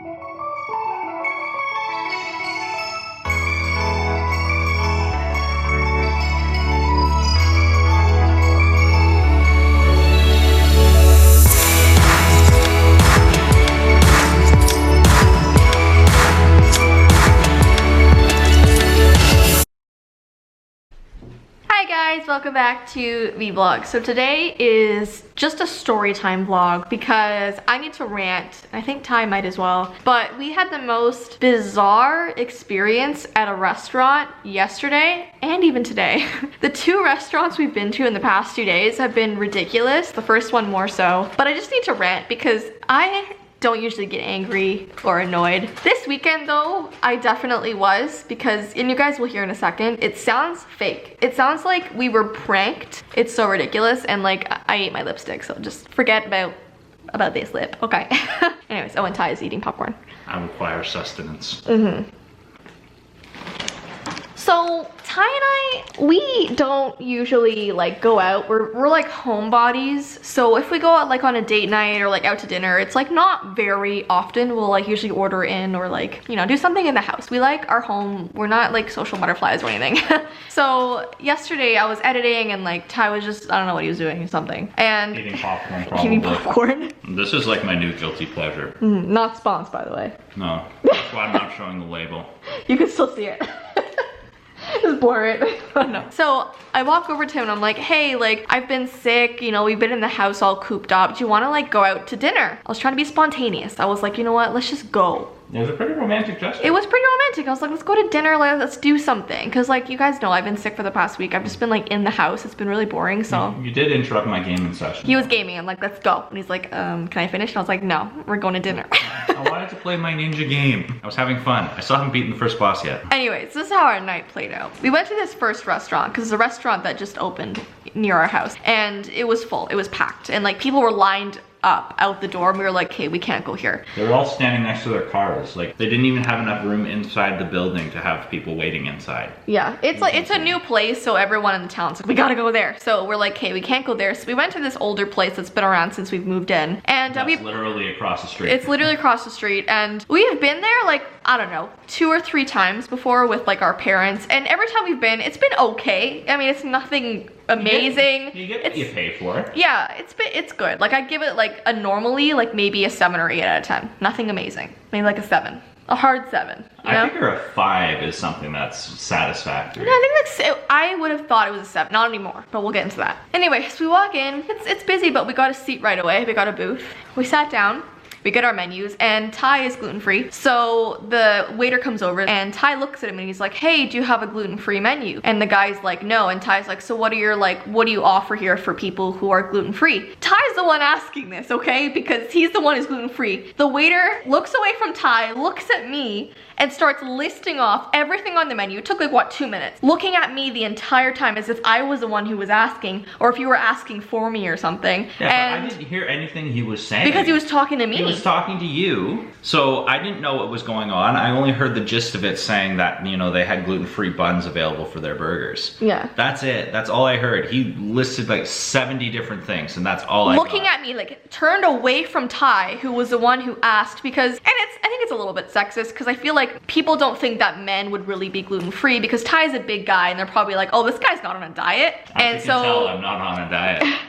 Hi guys, welcome back to Vlog. So today is just a story time vlog because I need to rant. I think Ty might as well. But we had the most bizarre experience at a restaurant yesterday and even today. The two restaurants we've been to in the past 2 days have been ridiculous. The first one more so. But I just need to rant because I don't usually get angry or annoyed. This weekend though, I definitely was because, and you guys will hear in a second, it sounds fake. It sounds like we were pranked. It's so ridiculous, and like I ate my lipstick, so just forget about this lip, okay? Anyways, and Ty is eating popcorn. I require sustenance. So Ty and I, we don't usually like go out. We're like homebodies. So if we go out like on a date night or like out to dinner, it's like not very often. We'll like usually order in or like, you know, do something in the house. We like our home. We're not like social butterflies or anything. So yesterday I was editing and like Ty was just, I don't know what he was doing, something. And eating popcorn, probably. Eating popcorn. This is like my new guilty pleasure. Not sponsored, by the way. No, that's why I'm not showing the label. You can still see it. Just blur it. Oh, no. So I walk over to him and I'm like, hey, like I've been sick, you know, we've been in the house all cooped up. Do you want to like go out to dinner? I was trying to be spontaneous. I was like, you know what, let's just go. It was a pretty romantic gesture. It was pretty romantic. I was like, let's go to dinner, let's do something. Cause like you guys know I've been sick for the past week. I've just been like in the house. It's been really boring, so. You did interrupt my gaming session. He was gaming. I'm like, let's go. And he's like, can I finish? And I was like, no, we're going to dinner. I wanted to play my ninja game. I was having fun. I still haven't beaten the first boss yet. Anyways, this is how our night played out. We went to this first restaurant because it's a restaurant that just opened near our house and it was full, it was packed, and like people were lined up out the door and we were like, okay, we can't go here. They were all standing next to their cars. Like they didn't even have enough room inside the building to have people waiting inside. Yeah, it's like, it's a new place, so everyone in the town's like, we gotta go there. So we're like, okay, we can't go there. So we went to this older place that's been around since we've moved in. And it's literally across the street. It's literally across the street. And we have been there like, I don't know, 2 or 3 times before with like our parents. And every time we've been, it's been okay. I mean, it's nothing amazing. You get what you pay for. Yeah, it's good. Like I give it like a normally like maybe a 7 or 8 out of 10. Nothing amazing. Maybe like a 7. A hard 7. You know? I figure a 5 is something that's satisfactory. Yeah, I think I would have thought it was a 7. Not anymore, but we'll get into that. Anyway, so we walk in. It's busy, but we got a seat right away. We got a booth. We sat down. We get our menus, and Ty is gluten-free. So the waiter comes over and Ty looks at him and he's like, hey, do you have a gluten-free menu? And the guy's like, no. And Ty's like, so what do you offer here for people who are gluten-free? Ty's the one asking this, okay? Because he's the one who's gluten-free. The waiter looks away from Ty, looks at me, and starts listing off everything on the menu. It took like, what, 2 minutes? Looking at me the entire time as if I was the one who was asking, or if you were asking for me or something. Yeah, but I didn't hear anything he was saying. Because he was talking to me. He was talking to you, so I didn't know what was going on. I only heard the gist of it saying that, you know, they had gluten-free buns available for their burgers. Yeah. That's it. That's all I heard. He listed like 70 different things, and that's all I got. Looking at me, like, turned away from Ty, who was the one who asked, because, and I think it's a little bit sexist, because I feel like people don't think that men would really be gluten-free, because Ty's a big guy, and they're probably like, oh, this guy's not on a diet. And so tell I'm not on a diet.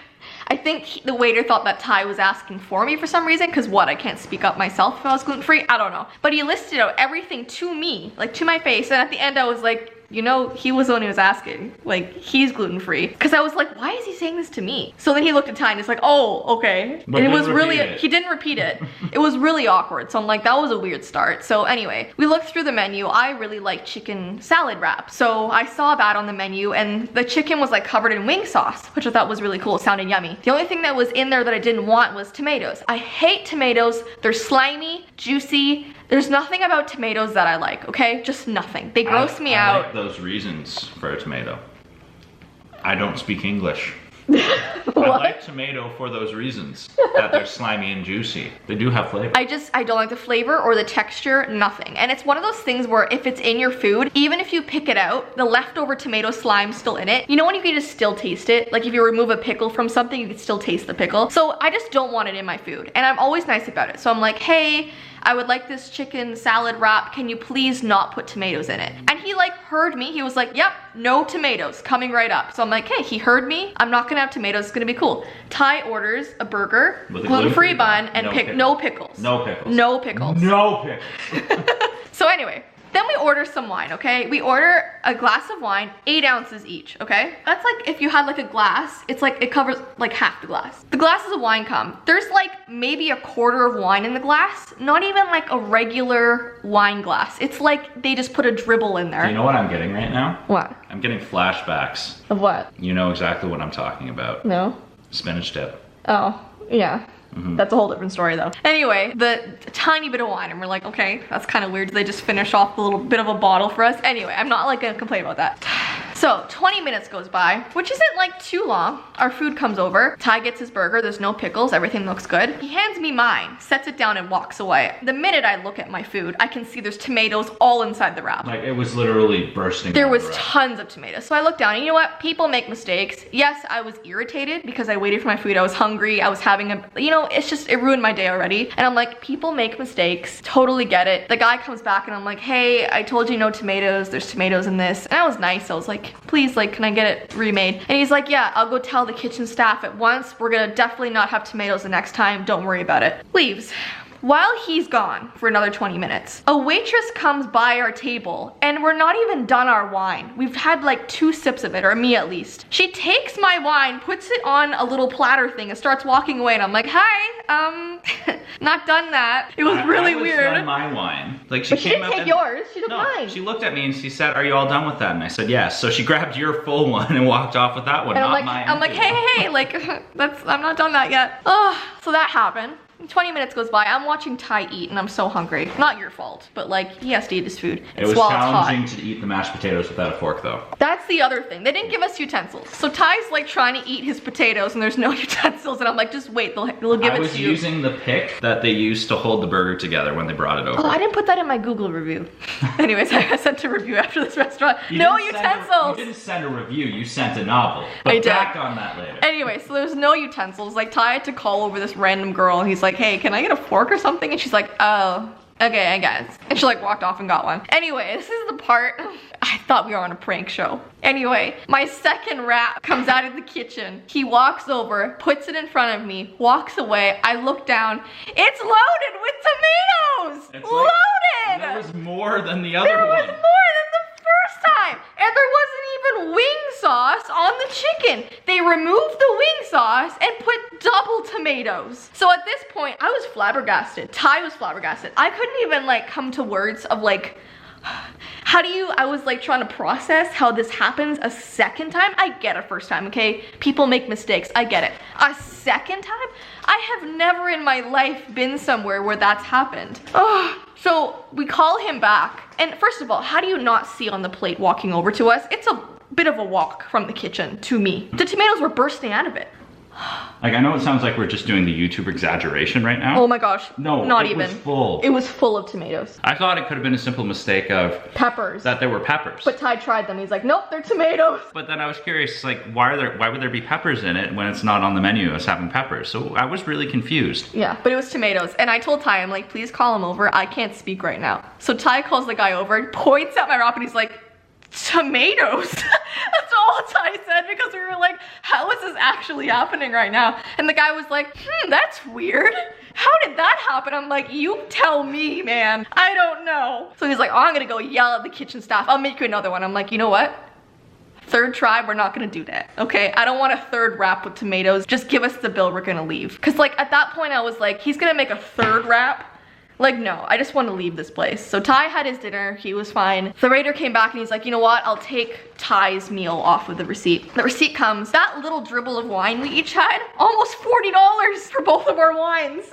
I think the waiter thought that Ty was asking for me for some reason, because what, I can't speak up myself if I was gluten-free? I don't know. But he listed out everything to me, like to my face, and at the end I was like, you know, he was the one who was asking. Like, he's gluten-free. Because I was like, why is he saying this to me? So then he looked at Ty and he's like, oh, okay. But and it was really, he didn't repeat it. It was really awkward. So I'm like, that was a weird start. So anyway, we looked through the menu. I really like chicken salad wrap. So I saw that on the menu, and the chicken was like covered in wing sauce, which I thought was really cool. It sounded yummy. The only thing that was in there that I didn't want was tomatoes. I hate tomatoes. They're slimy, juicy. There's nothing about tomatoes that I like, okay? Just nothing. They gross me out. I like those reasons for a tomato. I don't speak English. I like tomato for those reasons, that they're slimy and juicy. They do have flavor. I don't like the flavor or the texture, nothing. And it's one of those things where if it's in your food, even if you pick it out, the leftover tomato slime's still in it. You know when you can just still taste it? Like if you remove a pickle from something, you can still taste the pickle. So I just don't want it in my food. And I'm always nice about it. So I'm like, hey, I would like this chicken salad wrap. Can you please not put tomatoes in it? And he like heard me. He was like, yep, no tomatoes, coming right up. So I'm like, hey, he heard me. I'm not gonna have tomatoes. It's gonna be cool. Ty orders a burger, gluten-free bun, and no pickles. No pickles. No pickles. No pickles. So anyway, then we order some wine, okay? We order a glass of wine, 8 ounces each, okay? That's like if you had like a glass, it's like it covers like half the glass. The glasses of wine come. There's like maybe a quarter of wine in the glass, not even like a regular wine glass. It's like they just put a dribble in there. Do you know what I'm getting right now? What? I'm getting flashbacks. Of what? You know exactly what I'm talking about. No. Spinach dip. Oh, yeah. That's a whole different story though. Anyway, the tiny bit of wine, and we're like, okay, that's kind of weird. They just finish off a little bit of a bottle for us. Anyway, I'm not like gonna complain about that. So 20 minutes goes by, which isn't like too long. Our food comes over. Ty gets his burger. There's no pickles. Everything looks good. He hands me mine, sets it down and walks away. The minute I look at my food, I can see there's tomatoes all inside the wrap. Like it was literally bursting. There was tons of tomatoes. So I looked down and you know what? People make mistakes. Yes, I was irritated because I waited for my food. I was hungry. I was having a, you know, it's just, it ruined my day already. And I'm like, people make mistakes. Totally get it. The guy comes back and I'm like, hey, I told you no tomatoes. There's tomatoes in this. And I was nice. I was like, please, like, can I get it remade? And he's like, yeah, I'll go tell the kitchen staff at once. We're gonna definitely not have tomatoes the next time. Don't worry about it. Leaves. While he's gone for another 20 minutes, a waitress comes by our table and we're not even done our wine. We've had like 2 sips of it, or me at least. She takes my wine, puts it on a little platter thing and starts walking away and I'm like, hi, not done that. It was really weird. Done my wine. Like she came up. She didn't take yours, she took mine. She looked at me and she said, are you all done with that? And I said, yes. So she grabbed your full one and walked off with that one, and not mine. I'm like, hey, like, I'm not done that yet. Oh, so that happened. 20 minutes goes by, I'm watching Ty eat and I'm so hungry. Not your fault, but like, he has to eat his food. It was challenging to eat the mashed potatoes without a fork though. That's the other thing. They didn't give us utensils. So Ty's like trying to eat his potatoes and there's no utensils and I'm like, just wait, they'll give it to you. I was using the pick that they used to hold the burger together when they brought it over. Oh, I didn't put that in my Google review. Anyways, I sent a review after this restaurant. No utensils! You didn't send a review, you sent a novel. But back on that later. Anyway, so there's no utensils. Like Ty had to call over this random girl and he's like, hey, can I get a fork or something? And she's like, oh, okay, I guess. And she like walked off and got one. Anyway, this is the part I thought we were on a prank show. Anyway, my second wrap comes out of the kitchen. He walks over, puts it in front of me, walks away. I look down. It's loaded with tomatoes! It's loaded! Like, there was more than the other one. There was more than the first time. And there wasn't even wing sauce on the chicken. They removed the wing sauce and put double tomatoes. So at this point, I was flabbergasted. Ty was flabbergasted. I couldn't even like come to words of like, I was like trying to process how this happens a second time. I get it first time, okay? People make mistakes, I get it. A second time? I have never in my life been somewhere where that's happened. Oh, so we call him back. And first of all, how do you not see on the plate walking over to us? It's a bit of a walk from the kitchen to me. The tomatoes were bursting out of it. Like, I know it sounds like we're just doing the YouTube exaggeration right now. Oh my gosh. No, not even. It was full. It was full of tomatoes. I thought it could have been a simple mistake of peppers. That there were peppers. But Ty tried them. He's like, nope, they're tomatoes. But then I was curious, like, why would there be peppers in it when it's not on the menu as having peppers? So I was really confused. Yeah, but it was tomatoes. And I told Ty, I'm like, please call him over. I can't speak right now. So Ty calls the guy over and points at my wrap and he's like, tomatoes. That's all Ty said because we were like, how is this actually happening right now? And the guy was like, that's weird. How did that happen? I'm like, you tell me, man. I don't know. So he's like, oh, I'm gonna go yell at the kitchen staff. I'll make you another one. I'm like, you know what? Third try, we're not gonna do that, okay? I don't want a third wrap with tomatoes. Just give us the bill, we're gonna leave. Cause like at that point I was like, he's gonna make a third wrap. Like, no, I just want to leave this place. So Ty had his dinner, he was fine. The waiter came back and he's like, you know what? I'll take Ty's meal off with the receipt. The receipt comes, that little dribble of wine we each had, almost $40 for both of our wines.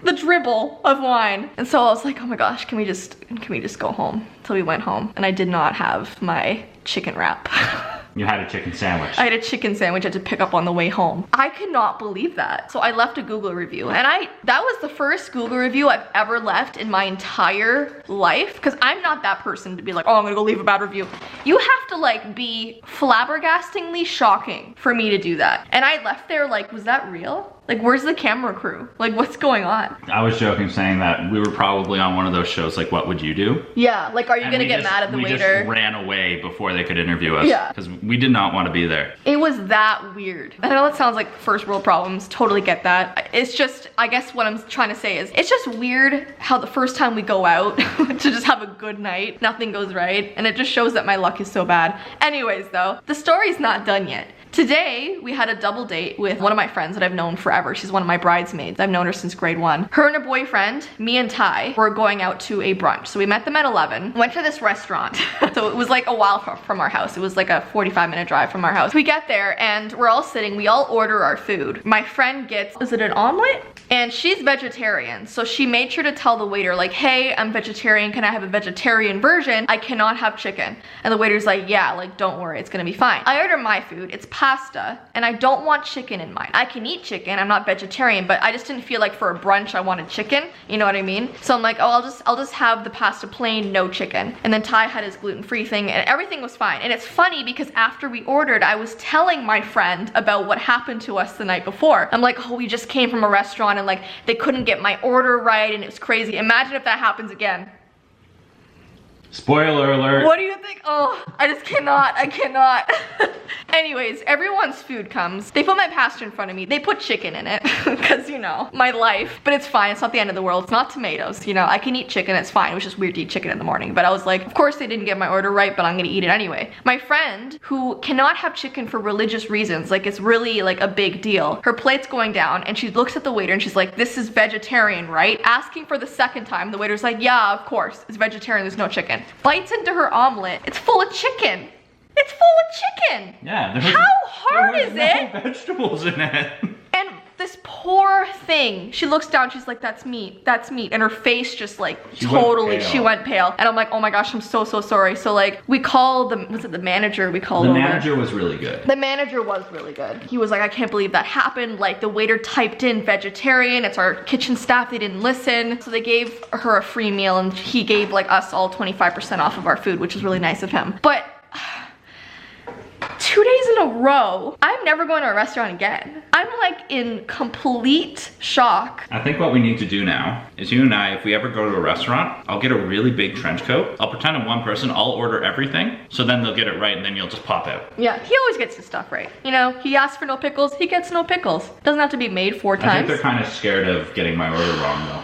The dribble of wine. And so I was like, oh my gosh, can we just go home? So we went home and I did not have my chicken wrap. You had a chicken sandwich. I had a chicken sandwich I had to pick up on the way home. I could not believe that. So I left a Google review and that was the first Google review I've ever left in my entire life because I'm not that person to be like, oh, I'm gonna go leave a bad review. You have to like be flabbergastingly shocking for me to do that. And I left there like, was that real? Like, where's the camera crew? Like, what's going on? I was joking saying that we were probably on one of those shows like What Would You Do? Yeah, like, are you gonna get mad at the waiter? We just ran away before they could interview us. Yeah. Because we did not want to be there. It was that weird. I know it sounds like first world problems, totally get that. It's just, I guess what I'm trying to say is, it's just weird how the first time we go out to just have a good night, nothing goes right, and it just shows that my luck is so bad. Anyways though, the story's not done yet. Today, we had a double date with one of my friends that I've known forever. She's one of my bridesmaids. I've known her since grade 1. Her and her boyfriend, me and Ty, were going out to a brunch. So we met them at 11, went to this restaurant. So it was like a while from our house. It was like a 45-minute drive from our house. We get there and we're all sitting, we all order our food. My friend gets, is it an omelet? And she's vegetarian. So she made sure to tell the waiter like, hey, I'm vegetarian, can I have a vegetarian version? I cannot have chicken. And the waiter's like, yeah, like don't worry, it's gonna be fine. I order my food, it's pasta, and I don't want chicken in mine. I can eat chicken, I'm not vegetarian, but I just didn't feel like for a brunch I wanted chicken, you know what I mean? So I'm like, oh, I'll just have the pasta plain, no chicken. And then Ty had his gluten-free thing, and everything was fine. And it's funny because after we ordered, I was telling my friend about what happened to us the night before. I'm like, oh, we just came from a restaurant and like they couldn't get my order right and it was crazy. Imagine if that happens again. Spoiler alert. What do you think? Oh, I just cannot, I cannot. Anyways, everyone's food comes. They put my pasta in front of me. They put chicken in it, because you know, my life. But it's fine, it's not the end of the world. It's not tomatoes, you know, I can eat chicken, it's fine. It was just weird to eat chicken in the morning. But I was like, of course they didn't get my order right, but I'm gonna eat it anyway. My friend, who cannot have chicken for religious reasons, like it's really like a big deal. Her plate's going down and she looks at the waiter and she's like, this is vegetarian, right? Asking for the second time, the waiter's like, yeah, of course, it's vegetarian, there's no chicken. Bites into her omelet. It's full of chicken. It's full of chicken. Yeah. How hard is it? No vegetables in it. And this poor thing, she looks down, she's like, that's meat, and her face just like she went pale. And I'm like, oh my gosh, I'm so sorry. So like, we called the manager, we called The manager was really good. The manager was really good. He was like, I can't believe that happened. Like the waiter typed in vegetarian, it's our kitchen staff, they didn't listen. So they gave her a free meal and he gave like us all 25% off of our food, which was really nice of him. But 2 days in a row, I'm never going to a restaurant again. I'm like in complete shock. I think what we need to do now is you and I, if we ever go to a restaurant, I'll get a really big trench coat. I'll pretend I'm one person, I'll order everything, so then they'll get it right and then you'll just pop out. Yeah, he always gets his stuff right. You know, he asks for no pickles, he gets no pickles. Doesn't have to be made 4 times. I think they're kind of scared of getting my order wrong though.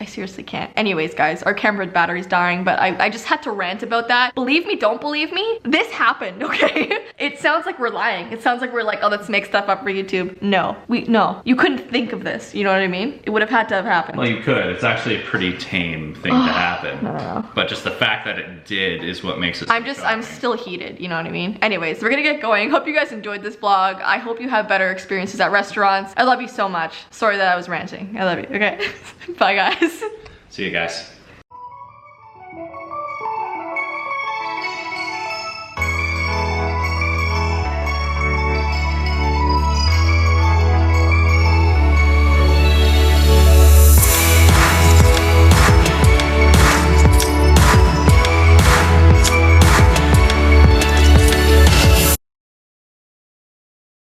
I seriously can't. Anyways, guys, our camera battery's dying, but I just had to rant about that. Believe me, don't believe me, this happened, okay? It sounds like we're lying. It sounds like we're like, oh, let's make stuff up for YouTube. No, you couldn't think of this, you know what I mean? It would have had to have happened. Well, you could. It's actually a pretty tame thing to happen. No. But just the fact that it did is what makes it so I'm still heated, you know what I mean? Anyways, we're gonna get going. Hope you guys enjoyed this vlog. I hope you have better experiences at restaurants. I love you so much. Sorry that I was ranting. I love you, okay? Bye, guys. See you guys.